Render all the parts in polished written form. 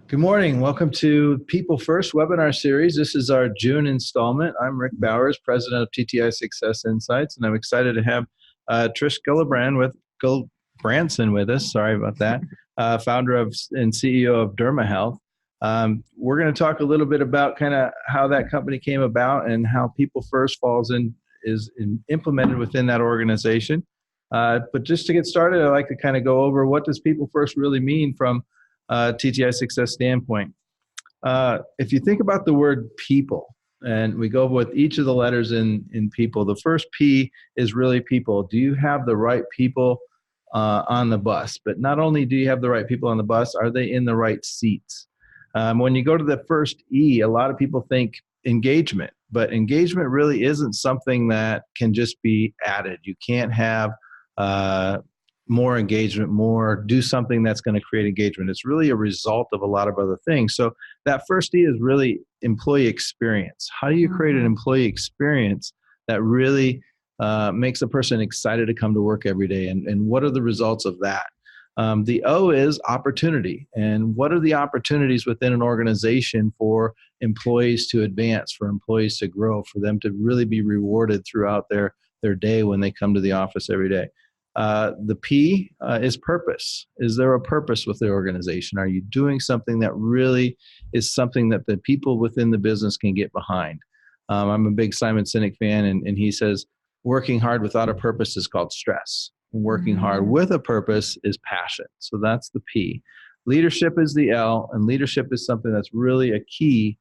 Good morning. Welcome to People First webinar series. This is our June installment. I'm Rick Bowers, president of TTI Success Insights, and I'm excited to have Trish Gulbranson with us. Sorry about that. Founder of and CEO of Derma Health. We're going to talk a little bit about kind of how that company came about and how People First is implemented within that organization. But just to get started, I'd like to kind of go over what does People First really mean from TTI Success standpoint. If you think about the word people, and we go with each of the letters in people, the first P is really people. Do you have the right people on the bus? But not only do you have the right people on the bus, are they in the right seats? When you go to the first E, a lot of people think engagement, but engagement really isn't something that can just be added. You can't have more engagement, do something that's going to create engagement. It's really a result of a lot of other things. So that first E is really employee experience. How do you create an employee experience that really makes a person excited to come to work every day? And what are the results of that? The O is opportunity. And what are the opportunities within an organization for employees to advance, for employees to grow, for them to really be rewarded throughout their day when they come to the office every day? The P is purpose. Is there a purpose with the organization? Are you doing something that really is something that the people within the business can get behind? I'm a big Simon Sinek fan, and he says, working hard without a purpose is called stress. Working hard with a purpose is passion. So that's the P. Leadership is the L, and leadership is something that's really a key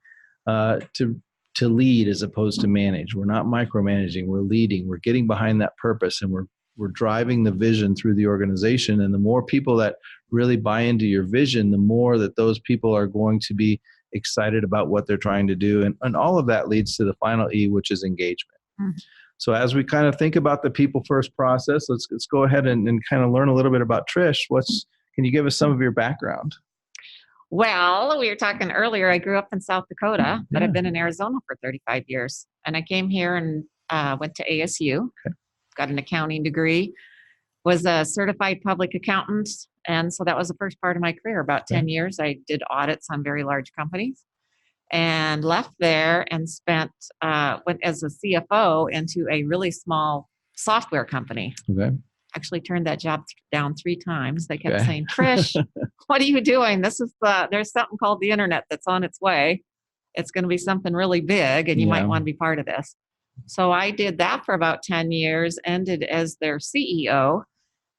to lead as opposed to manage. We're not micromanaging, we're leading, we're getting behind that purpose, and we're driving the vision through the organization. And the more people that really buy into your vision, the more that those people are going to be excited about what they're trying to do. And all of that leads to the final E, which is engagement. So as we kind of think about the People First process, let's go ahead and kind of learn a little bit about Trish. Can you give us some of your background? Well, we were talking earlier, I grew up in South Dakota, but I've been in Arizona for 35 years. And I came here and went to ASU. Got an accounting degree, was a certified public accountant. And so that was the first part of my career. About 10 years, I did audits on very large companies and left there and went as a CFO into a really small software company. Actually turned that job down 3 times. They kept saying, Trish, what are you doing? There's something called the internet that's on its way. It's going to be something really big and you might want to be part of this. So I did that for about 10 years, ended as their CEO.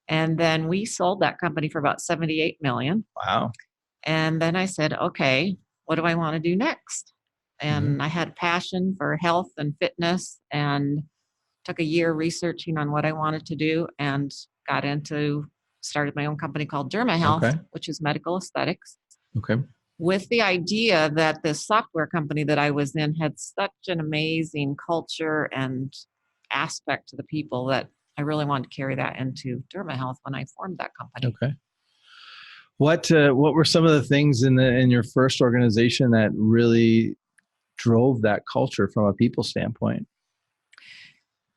And then we sold that company for about $78 million. Wow. And then I said, okay, what do I want to do next? And I had passion for health and fitness and took a year researching on what I wanted to do and started my own company called Derma Health, which is medical aesthetics. With the idea that this software company that I was in had such an amazing culture and aspect to the people that I really wanted to carry that into Derma Health when I formed that company. What were some of the things in your first organization that really drove that culture from a people standpoint?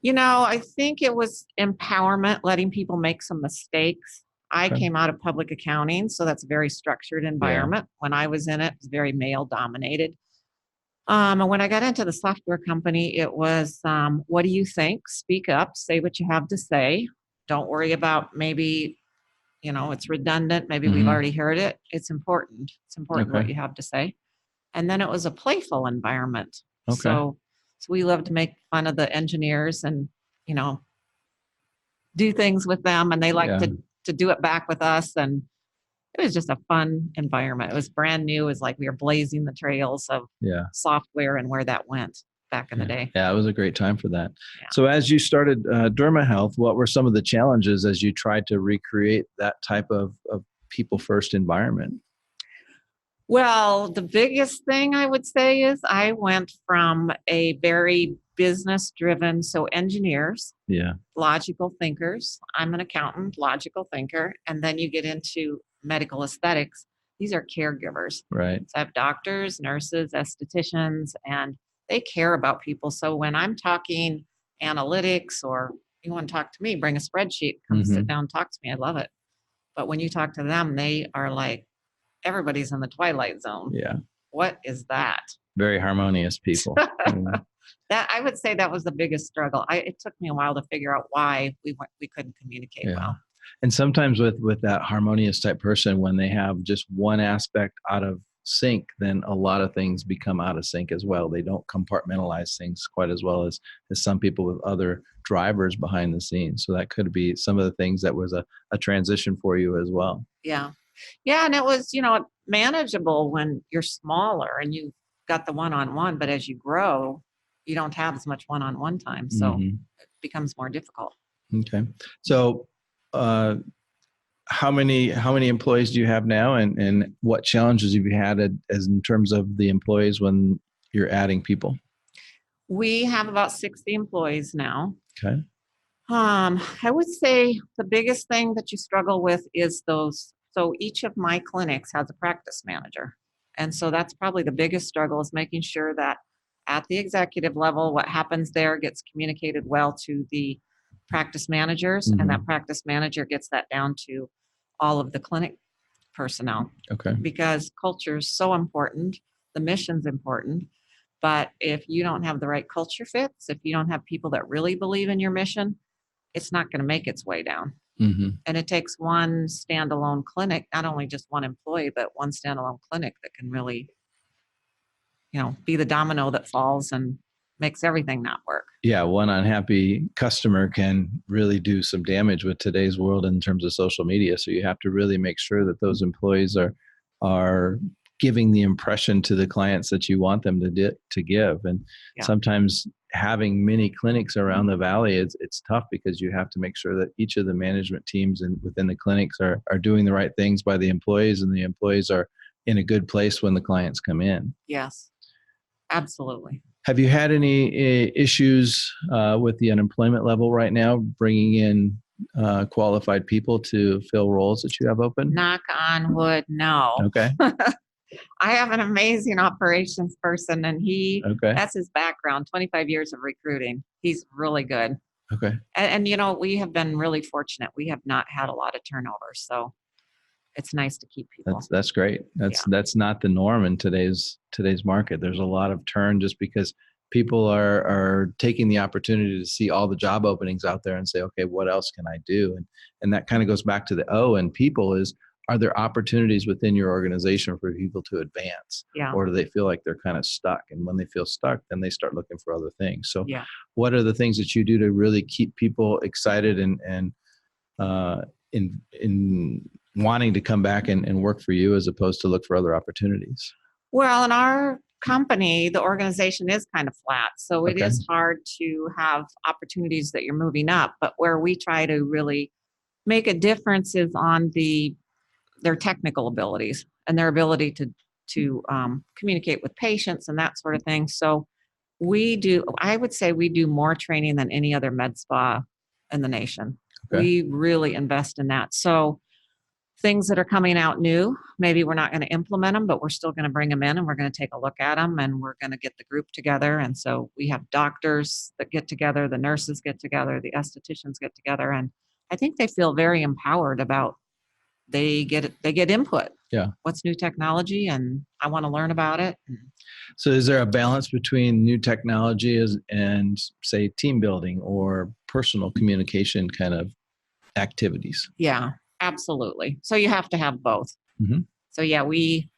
I think it was empowerment, letting people make some mistakes. I came out of public accounting, so that's a very structured environment. When I was in it, it was very male dominated. And when I got into the software company, it was, what do you think? Speak up, say what you have to say. Don't worry about maybe, it's redundant. Maybe we've already heard it. It's important. It's important what you have to say. And then it was a playful environment. So we love to make fun of the engineers and, do things with them. And they like to do it back with us. And it was just a fun environment. It was brand new. It was like we were blazing the trails of software and where that went back in the day. Yeah, it was a great time for that. So as you started Derma Health, what were some of the challenges as you tried to recreate that type of people first environment? Well, the biggest thing I would say is I went from a very business driven, so engineers, logical thinkers. I'm an accountant, logical thinker. And then you get into medical aesthetics. These are caregivers. Right. So I have doctors, nurses, estheticians, and they care about people. So when I'm talking analytics or you want to talk to me, bring a spreadsheet, come sit down, talk to me. I love it. But when you talk to them, they are like, everybody's in the twilight zone. Yeah. What is that? Very harmonious people. That I would say that was the biggest struggle. It took me a while to figure out why we couldn't communicate well. And sometimes with that harmonious type person, when they have just one aspect out of sync, then a lot of things become out of sync as well. They don't compartmentalize things quite as well as some people with other drivers behind the scenes. So that could be some of the things that was a transition for you as well. Yeah. Yeah. And it was, manageable when you're smaller and you got the one-on-one, but as you grow, you don't have as much one-on-one time. So it becomes more difficult. Okay. So, how many employees do you have now, and what challenges have you had as in terms of the employees when you're adding people? We have about 60 employees now. Okay. I would say the biggest thing that you struggle with is those. So each of my clinics has a practice manager. And so that's probably the biggest struggle, is making sure that at the executive level, what happens there gets communicated well to the practice managers, and that practice manager gets that down to all of the clinic personnel. Okay. Because culture is so important. The mission's important. But if you don't have the right culture fits, if you don't have people that really believe in your mission, it's not going to make its way down. And it takes one standalone clinic, not only just one employee, but one standalone clinic that can really, be the domino that falls and makes everything not work. Yeah, one unhappy customer can really do some damage with today's world in terms of social media. So you have to really make sure that those employees are giving the impression to the clients that you want them to give. And sometimes having many clinics around the valley, it's tough, because you have to make sure that each of the management teams and within the clinics are doing the right things by the employees, and the employees are in a good place when the clients come in. Yes, absolutely. Have you had any issues with the unemployment level right now, bringing in qualified people to fill roles that you have open? Knock on wood, no. Okay. I have an amazing operations person, and that's his background, 25 years of recruiting. He's really good. Okay. And we have been really fortunate. We have not had a lot of turnover. So it's nice to keep people. That's great. That's not the norm in today's market. There's a lot of turn just because people are taking the opportunity to see all the job openings out there and say, okay, what else can I do? And that kind of goes back to the O in people is, are there opportunities within your organization for people to advance? Yeah. Or do they feel like they're kind of stuck? And when they feel stuck, then they start looking for other things. So what are the things that you do to really keep people excited and in wanting to come back and work for you as opposed to look for other opportunities? Well, in our company, the organization is kind of flat. So it is hard to have opportunities that you're moving up. But where we try to really make a difference is on their technical abilities and their ability to communicate with patients and that sort of thing. So I would say we do more training than any other med spa in the nation. Okay. We really invest in that. So things that are coming out new, maybe we're not going to implement them, but we're still going to bring them in and we're going to take a look at them and we're going to get the group together. And so we have doctors that get together, the nurses get together, the estheticians get together. And I think they feel very empowered about they get input. Yeah. What's new technology? And I want to learn about it. So is there a balance between new technology and say team building or personal communication kind of activities? Yeah, absolutely. So you have to have both. Mm-hmm. So yeah, we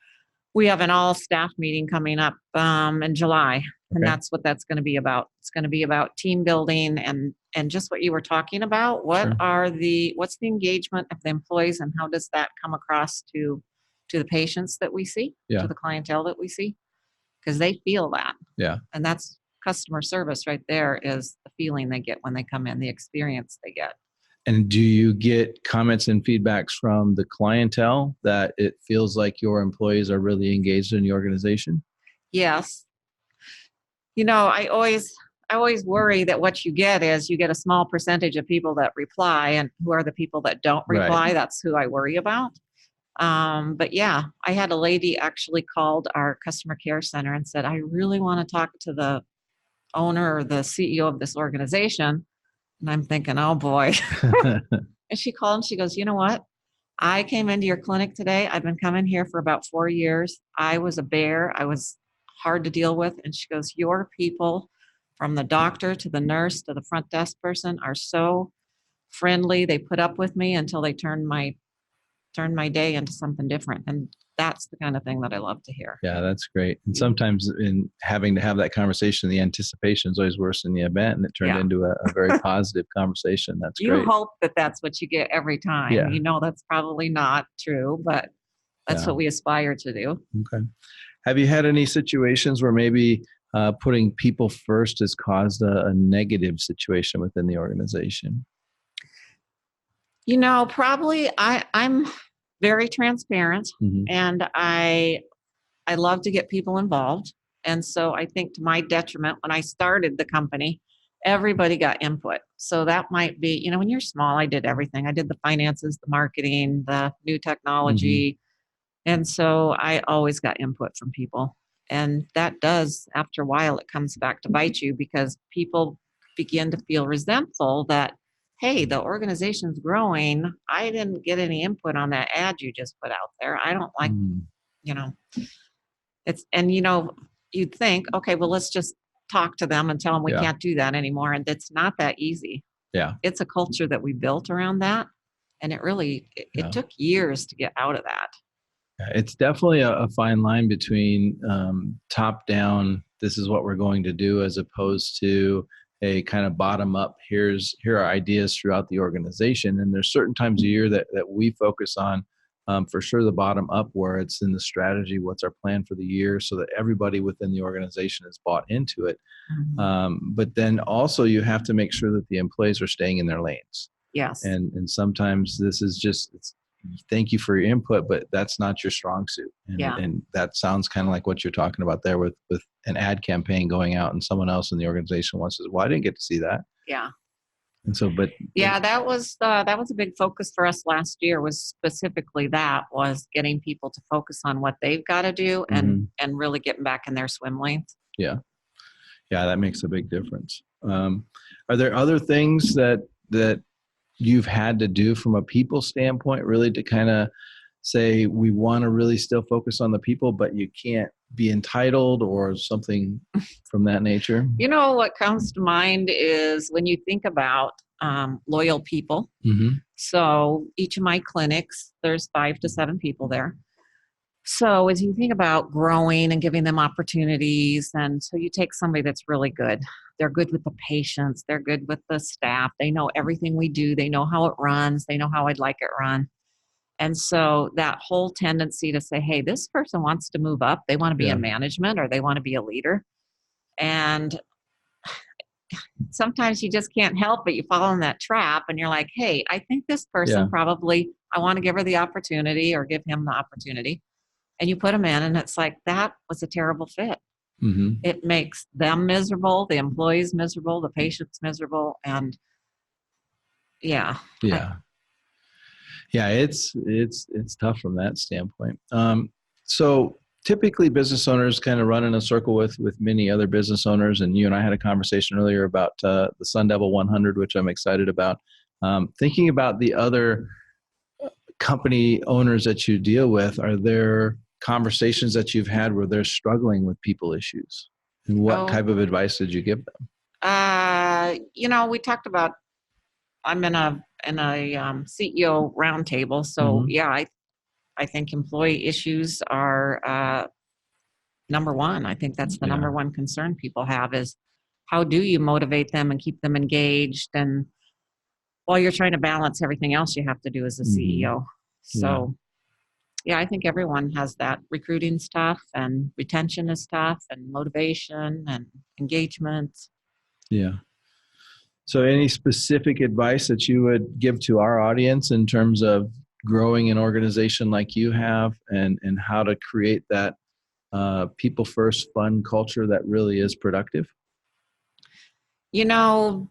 have an all staff meeting coming up in July. And that's what that's going to be about. It's going to be about team building and just what you were talking about. What's the engagement of the employees and how does that come across to the patients that we see, to the clientele that we see? Because they feel that. Yeah. And that's customer service right there, is the feeling they get when they come in, the experience they get. And do you get comments and feedbacks from the clientele that it feels like your employees are really engaged in the organization? Yes. I always worry that what you get is you get a small percentage of people that reply, and who are the people that don't reply? Right. That's who I worry about. But yeah, I had a lady actually called our customer care center and said, I really want to talk to the owner or the CEO of this organization. And I'm thinking, oh boy. And she called and she goes, you know what? I came into your clinic today. I've been coming here for about 4 years. I was a bear. I was hard to deal with. And she goes, your people, from the doctor to the nurse to the front desk person, are so friendly. They put up with me until they turn my day into something different. And that's the kind of thing that I love to hear. Yeah, that's great. And sometimes in having to have that conversation, the anticipation is always worse than the event, and it turned into a very positive conversation. That's great. You hope that that's what you get every time. Yeah. You know, that's probably not true, but that's what we aspire to do. Okay. Have you had any situations where maybe putting people first has caused a negative situation within the organization? You know, probably I'm very transparent, Mm-hmm. and I love to get people involved. And so I think, to my detriment, when I started the company, everybody got input. So that might be, you know, when you're small, I did everything. I did the finances, the marketing, the new technology. And so I always got input from people. And that does, after a while, it comes back to bite you, because people begin to feel resentful that, hey, the organization's growing. I didn't get any input on that ad you just put out there. I don't like, you know, you'd think, okay, well, let's just talk to them and tell them we can't do that anymore. And it's not that easy. Yeah. It's a culture that we built around that. And it took years to get out of that. It's definitely a fine line between top down, this is what we're going to do, as opposed to a kind of bottom up, here are ideas throughout the organization. And there's certain times a year that we focus on, for sure, the bottom up, where it's in the strategy, what's our plan for the year, so that everybody within the organization is bought into it. But then also you have to make sure that the employees are staying in their lanes. Yes. And sometimes this is just, thank you for your input, but that's not your strong suit. And that sounds kind of like what you're talking about there with an ad campaign going out, and someone else in the organization wants to, well, I didn't get to see that. Yeah. And so, that was a big focus for us last year, was specifically was getting people to focus on what they've got to do and really getting back in their swim lanes. Yeah. Yeah. That makes a big difference. Are there other things that you've had to do from a people standpoint, really, to kind of say, we want to really still focus on the people, but you can't be entitled, or something from that nature? You know, what comes to mind is when you think about loyal people. So each of my clinics, there's 5 to 7 people there. So as you think about growing and giving them opportunities, and so you take somebody that's really good. They're good with the patients. They're good with the staff. They know everything we do. They know how it runs. They know how I'd like it run. And so that whole tendency to say, hey, this person wants to move up. They want to be in management, or they want to be a leader. And sometimes you just can't help but you fall in that trap, and you're like, hey, I think this person probably, I want to give her the opportunity, or give him the opportunity. And you put them in, and it's like, that was a terrible fit. It makes them miserable, the employees miserable, the patients miserable. And it's tough from that standpoint. So typically business owners kind of run in a circle with many other business owners. And you and I had a conversation earlier about the Sun Devil 100, which I'm excited about. Thinking about the other company owners that you deal with, are there conversations that you've had where they're struggling with people issues? And what type of advice did you give them? We talked about, I'm in a CEO roundtable. So I think employee issues are number one. I think that's the number one concern people have, is how do you motivate them and keep them engaged? And while you're trying to balance everything else you have to do as a CEO. So I think everyone has that. Recruiting stuff, and retention is tough, and motivation and engagement. Yeah. So any specific advice that you would give to our audience in terms of growing an organization like you have, and how to create that people first, fun culture that really is productive? You know,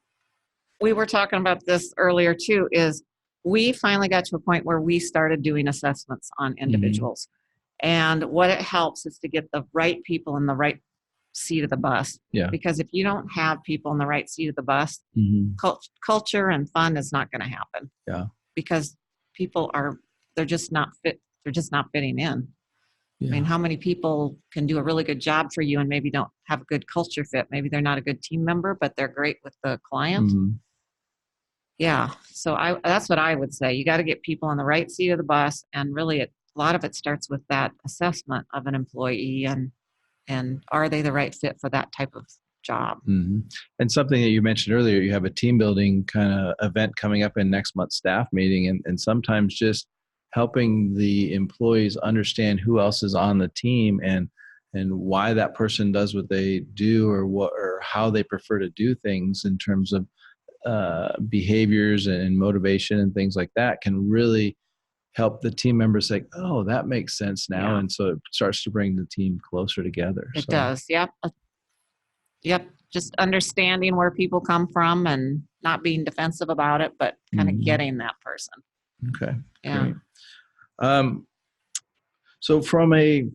we were talking about this earlier too, is we finally got to a point where we started doing assessments on individuals. And what it helps is to get the right people in the right seat of the bus. Because if you don't have people in the right seat of the bus, culture and fun is not going to happen. Because people are they're just not fit. They're just not fitting in. Yeah. I mean, how many people can do a really good job for you and maybe don't have a good culture fit? Maybe they're not a good team member, but they're great with the client. Mhm. Yeah. So that's what I would say. You got to get people on the right seat of the bus. And really, a lot of it starts with that assessment of an employee and are they the right fit for that type of job? Mhm. And something that you mentioned earlier, you have a team building kind of event coming up in next month's staff meeting, and sometimes just helping the employees understand who else is on the team and why that person does what they do or how they prefer to do things in terms of behaviors and motivation and things like that can really help the team members say, oh, that makes sense now. Yeah. And so it starts to bring the team closer together. It does. Yep. Yep. Just understanding where people come from and not being defensive about it, but kind of getting that person. Okay. Yeah. Great. So from a,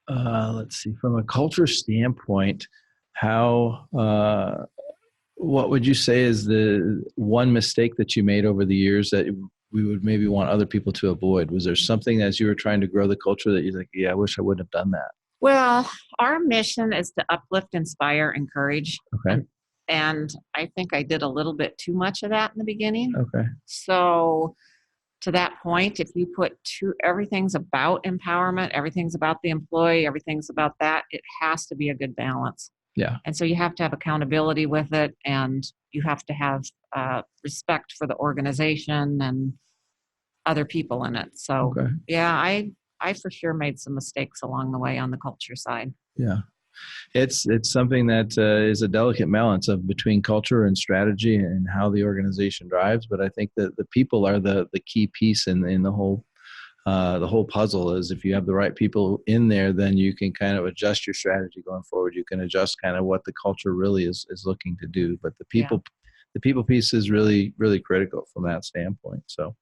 from a culture standpoint, what would you say is the one mistake that you made over the years that we would maybe want other people to avoid? Was there something as you were trying to grow the culture that you're like, yeah, I wish I wouldn't have done that? Well, our mission is to uplift, inspire, encourage. Okay. And I think I did a little bit too much of that in the beginning. Okay. So to that point, if you put everything's about empowerment, everything's about the employee, everything's about that, it has to be a good balance. Yeah. And so you have to have accountability with it, and you have to have respect for the organization and other people in it. So Okay. yeah, I for sure made some mistakes along the way on the culture side. Yeah. It's something that is a delicate balance of between culture and strategy and how the organization drives. But I think that the people are the key piece in the whole puzzle. Is if you have the right people in there, then you can kind of adjust your strategy going forward. You can adjust kind of what the culture really is looking to do. But the people piece is really, really critical from that standpoint. So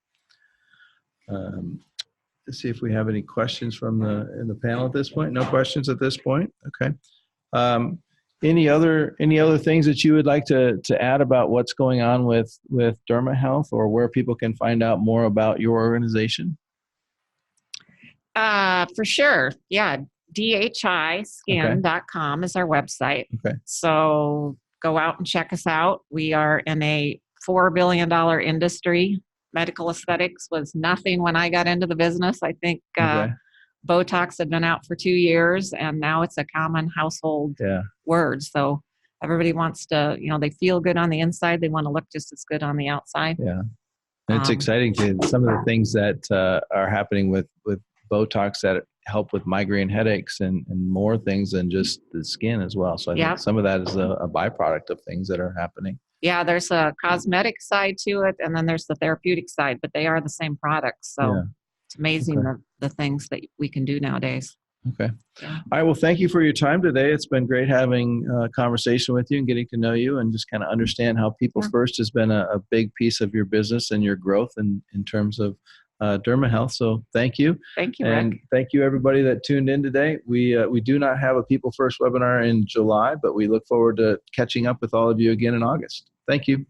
let's see if we have any questions from in the panel at this point. No questions at this point. Okay. Any other things that you would like to add about what's going on with Derma Health, or where people can find out more about your organization? For sure. Yeah. DHIskin.com is our website. Okay. So go out and check us out. We are in a $4 billion industry. Medical aesthetics was nothing when I got into the business. I think Botox had been out for 2 years, and now it's a common household word. So everybody wants to, they feel good on the inside. They want to look just as good on the outside. Yeah. And it's exciting to some of the things that are happening with Botox that help with migraine headaches and more things than just the skin as well. So I think some of that is a byproduct of things that are happening. Yeah, there's a cosmetic side to it, and then there's the therapeutic side, but they are the same products. So it's amazing the things that we can do nowadays. Okay. Yeah. All right. Well, thank you for your time today. It's been great having a conversation with you and getting to know you and just kind of understand how People First has been a big piece of your business and your growth in terms of Derma Health. So thank you. Thank you, and Rick. Thank you everybody that tuned in today. We do not have a People First webinar in July, but we look forward to catching up with all of you again in August. Thank you.